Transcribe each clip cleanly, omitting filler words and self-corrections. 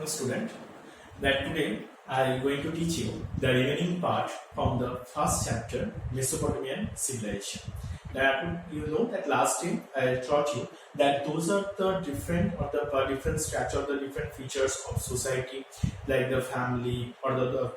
afternoon, student. That today I am going to teach you the remaining part from the first chapter, Mesopotamian civilization. That you know that last time I taught you that those are the different structure, the different features of society, like the family or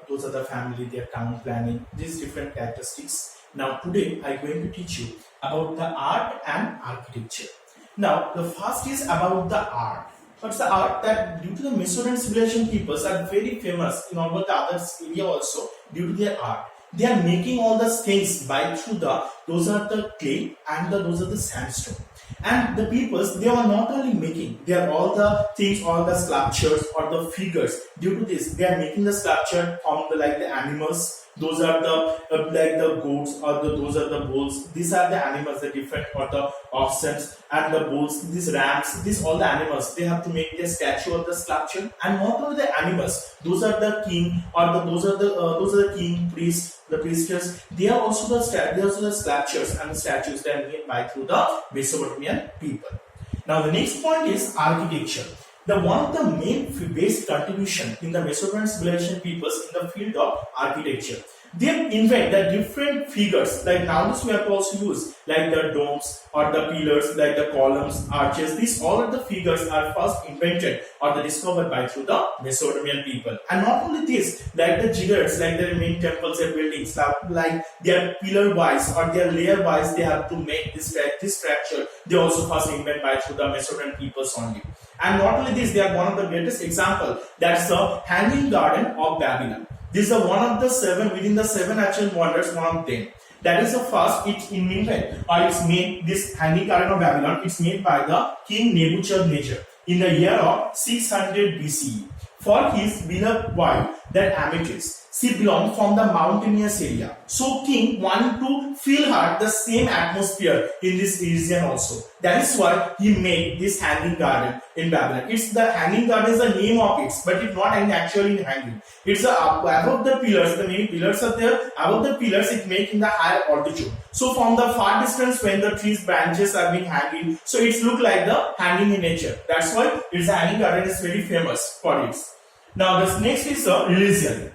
those are the family, their town planning, these different characteristics. Now today I am going to teach you about the art and architecture. Now the first is about the art. What's the art? That due to the Mesopotamian civilization, peoples are very famous in all the other area also due to their art. They are making all the things by through those are the clay and those are the sandstone. And the peoples, they are not only making, they are all the things, all the sculptures or the figures. Due to this, they are making the sculpture from like the animals. Those are the like the goats or those are the bulls. These are the animals, the different or the oxen and the bulls. These rams, these all the animals. They have to make their statue of the sculpture. And not only the animals. Those are the king or those are the king priests. The priestess, they are also the sculptures and the statues that are made by through the Mesopotamian people. Now the next point is architecture. The one of the main base contribution in the Mesopotamian civilization peoples in the field of architecture. They invent the different figures, like nowadays we have to also use like the domes or the pillars, like the columns, arches. These all of the figures are first invented or discovered by through the Mesopotamian people. And not only this, like the ziggurats, like the main temples and buildings, like their pillar wise or their layer wise, they have to make this structure. They also first invented by through the Mesopotamian peoples only. And not only this, they are one of the greatest example. That's the Hanging Garden of Babylon. This is one of the seven within the seven ancient wonders. One of them. That is the first. It's invented or it's made. This Hanging Garden of Babylon. It's made by the King Nebuchadnezzar in the year of 600 BCE for his beloved wife, that Amethyst. She belonged from the mountainous area. So king wanted to feel her the same atmosphere in this region also. That is why he made this hanging garden in Babylon. It's the hanging garden is the name of it, but it's not actually hanging. It's above the pillars. The main pillars are there. Above the pillars, it makes in the higher altitude. So from the far distance, when the trees branches are being hanging, so it's look like the hanging in nature. That's why its hanging garden is very famous for it. Now this next is the religion.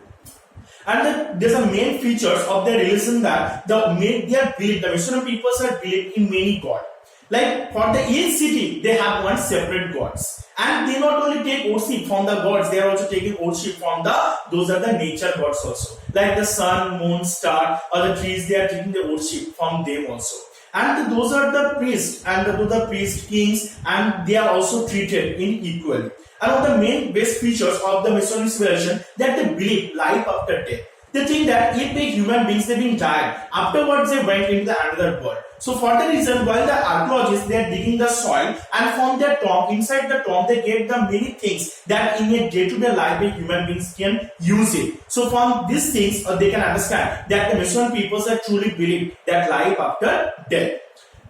And there's a main features of their religion that the Mesopotamian peoples are believed in many gods. Like for the each city, they have one separate gods. And they not only take worship from the gods, they are also taking worship from those are the nature gods also. Like the sun, moon, star, or the trees, they are taking the worship from them also. And those are the priests, and those are the priest kings, and they are also treated in equally. And one of the main base features of the Mesopotamian civilization that they believe life after death. They think that if the human beings they been died, afterwards they went into another world. So for the reason, while the archaeologists they are digging the soil, and from their tomb, inside the tomb, they get the many things that in a day-to-day life the human beings can use it. So from these things, they can understand that the Mesopotamian peoples are truly believe that life after death.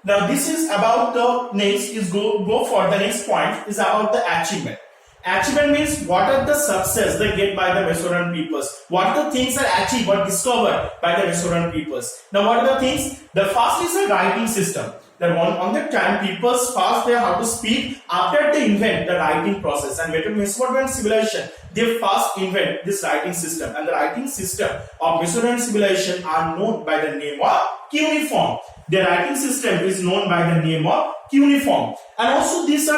Now this is about the next is go for the next point is about the achievement. Achievement means what are the success they get by the Mesopotamian peoples. What the things are achieved or discovered by the Mesopotamian peoples. Now what are the things? The first is a writing system. That on the time peoples first they how to speak after they invent the writing process. And Mesopotamian civilization they first invent this writing system. And the writing system of Mesopotamian civilization are known by the name of cuneiform. The writing system is known by the name of cuneiform. And also this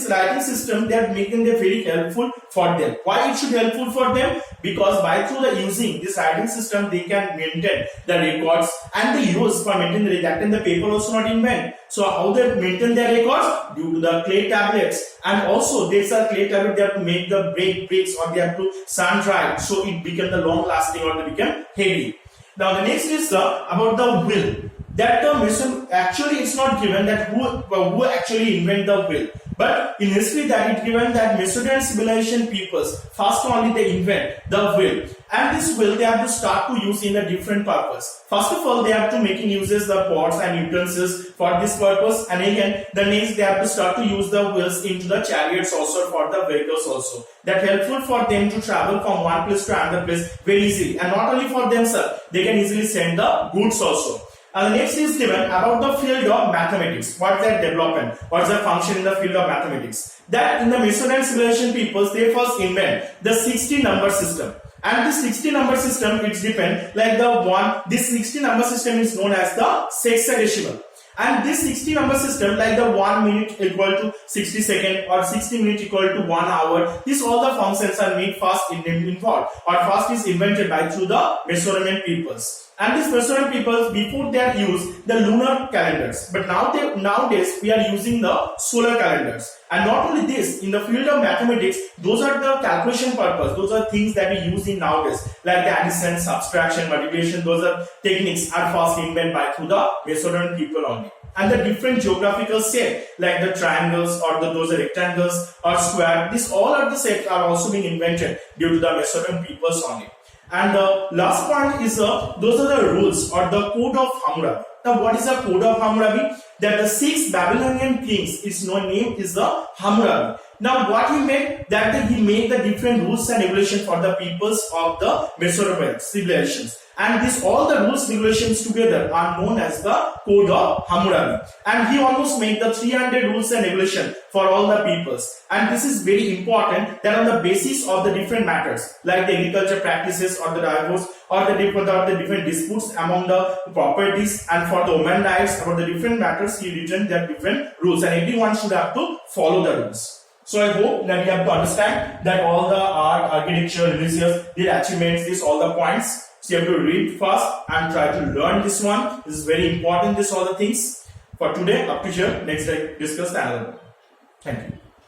writing system they are making them very helpful for them. Why it should helpful for them? Because by through the using this writing system they can maintain the records, and they use for maintaining that and the paper also not invent. So how they maintain their records? Due to the clay tablets. And also these are clay tablets they have to make the bricks or they have to sun dry, so it become the long lasting or they become heavy. Now the next is about the will. That term actually it's not given that who actually invent the will, but in history that it given that Mesopotamian civilization peoples first only they invent the will, and this will they have to start to use in a different purpose. First of all they have to making uses the pots and utensils for this purpose, and again the next they have to start to use the wheels into the chariots also for the vehicles also. That helpful for them to travel from one place to another place very easily, and not only for themselves they can easily send the goods also. And the next is given about the field of mathematics. What is their development? What is their function in the field of mathematics? That in the Mesopotamian civilization peoples, they first invent the 60 number system. And this 60 number system, it's depend like the one. This 60 number system is known as the sexagesimal. And this 60 number system, like the 1 minute equal to 60 second or 60 minute equal to 1 hour, these all the functions are made first involved or first is invented by through the Mesopotamian peoples. And these Mesopotamian peoples, before they used the lunar calendars, but nowadays we are using the solar calendars. And not only this, in the field of mathematics, those are the calculation purpose. Those are things that we use in nowadays, like the addition, subtraction, multiplication. Those are techniques are first invented by through the Mesopotamian people only. And the different geographical shape, like the triangles or those are rectangles or square, these all are the shapes are also being invented due to the Mesopotamian peoples only. And the last point is those are the rules or the code of Hammurabi. Now, what is the code of Hammurabi? That the 6 Babylonian kings, its name is the Hammurabi. Now, what he made, that he made the different rules and regulations for the peoples of the Mesopotamian civilizations. And this all the rules regulations together are known as the Code of Hammurabi. And he almost made the 300 rules and regulations for all the peoples. And this is very important that on the basis of the different matters like the agriculture practices or the divorce or the different disputes among the properties and for the women rights about the different matters, he written their different rules and everyone should have to follow the rules. So I hope that you have to understand that all the art, architecture, religious, their achievements, these all the points. So you have to read first and try to learn this one. This is very important, this all the things. For today, up to here. Next time, discuss the another one. Thank you.